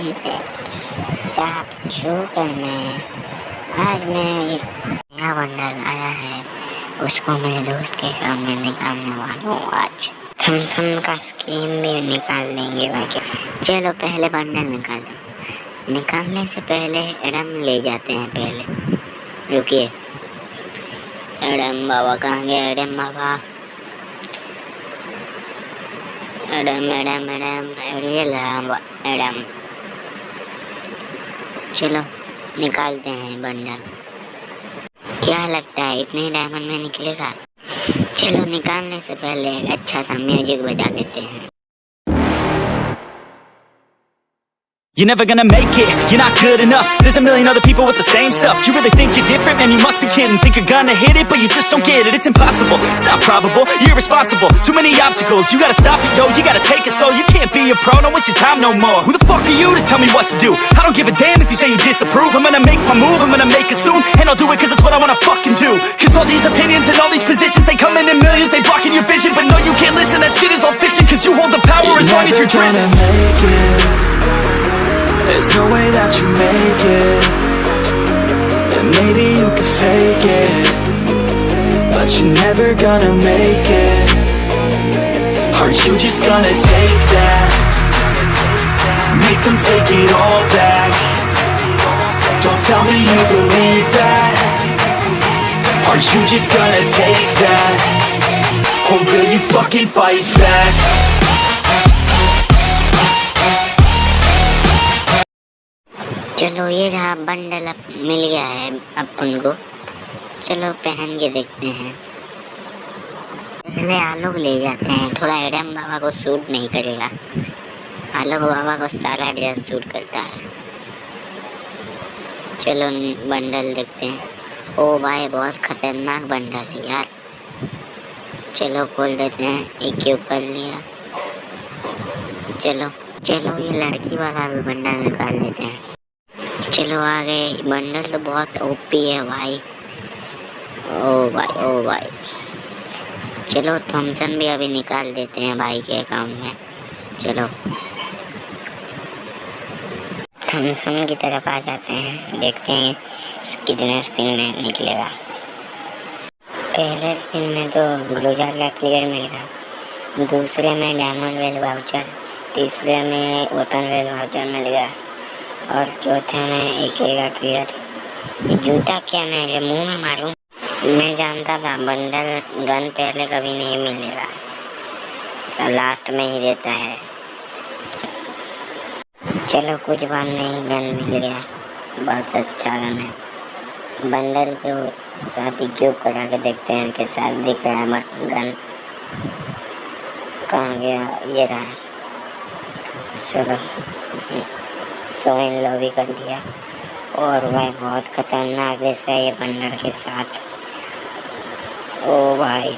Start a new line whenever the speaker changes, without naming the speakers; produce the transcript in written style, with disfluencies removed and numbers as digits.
ठीक है, आप जो करना है। आज मैं नया बंडल आया है, उसको मेरे दोस्त के सामने निकालने वाला हूँ। आज थॉमसन का स्कीम भी निकाल देंगे भाई। चलो पहले बंडल निकाल दो। निकालने से पहले एडम ले जाते हैं। पहले रुकिए, एडम बाबा कहाँ गए? एडम बाबा, एडम एडम एडम एडम। चलो निकालते हैं बंडल। क्या लगता है इतने डायमंड में निकलेगा? चलो निकालने से पहले अच्छा सा म्यूजिक बजा देते हैं।
You're never gonna make it, you're not good enough. There's a million other people with the same stuff. You really think you're different? Man, you must be kidding. Think you're gonna hit it, but you just don't get it. It's impossible, it's not probable, you're irresponsible. Too many obstacles, you gotta stop it, yo. You gotta take it slow, you can't be a pro, don't waste your time no more. Who the fuck are you to tell me what to do? I don't give a damn if you say you disapprove. I'm gonna make my move, I'm gonna make it soon. And I'll do it cause it's what I wanna fucking do. Cause all these opinions and all these positions, they come in millions, they blocking your vision. But no, you can't listen, that shit is all fiction. Cause you hold the power as long as you're driven.
There's no way that you make it. And maybe you can fake it, but you're never gonna make it. Are you just gonna take that? Make them take it all back. Don't tell me you believe that. Are you just gonna take that? Or will you fucking fight back?
चलो ये रहा bundle, अब मिल गया है अपन को। चलो पहन के देखते हैं। पहले आलोक ले जाते हैं, थोड़ा एडम बाबा को सूट नहीं करेगा। आलोक बाबा को सारा ड्रेस सूट करता है। चलो बंडल देखते हैं। ओ भाई बहुत खतरनाक बंडल है यार। चलो खोल देते हैं। एक के ऊपर लिया। चलो चलो ये लड़की वाला भी बंडल निकाल देते हैं। चलो आ गए। बंडल तो बहुत ओपी है भाई। ओ भाई ओ भाई। चलो थॉमसन भी अभी निकाल देते हैं भाई के अकाउंट में। चलो थॉमसन की तरफ आ जाते हैं, देखते हैं कितने स्पिन में निकलेगा। पहले स्पिन में तो ग्लूजार का क्लियर मिल गया, दूसरे में डायमंड वेल वाउचर, तीसरे में वेपन वेल वाउचर मिल गया और चौथे में एक का क्लियर। जूता क्या मैं ये मुंह में मारूं? मैं जानता था बंडल गन पहले कभी नहीं मिलेगा, सब लास्ट में ही देता है। चलो कुछ बात नहीं, गन मिल गया, बहुत अच्छा गन है। बंडल के साथ ही क्यूब करा के देखते हैं कि साथ दिख रहा है गन कहाँ गया? ये रहा। चलो सोइन लॉबी कर दिया और वह बहुत खतरनाक जैसा ये बंडल के साथ। ओ भाई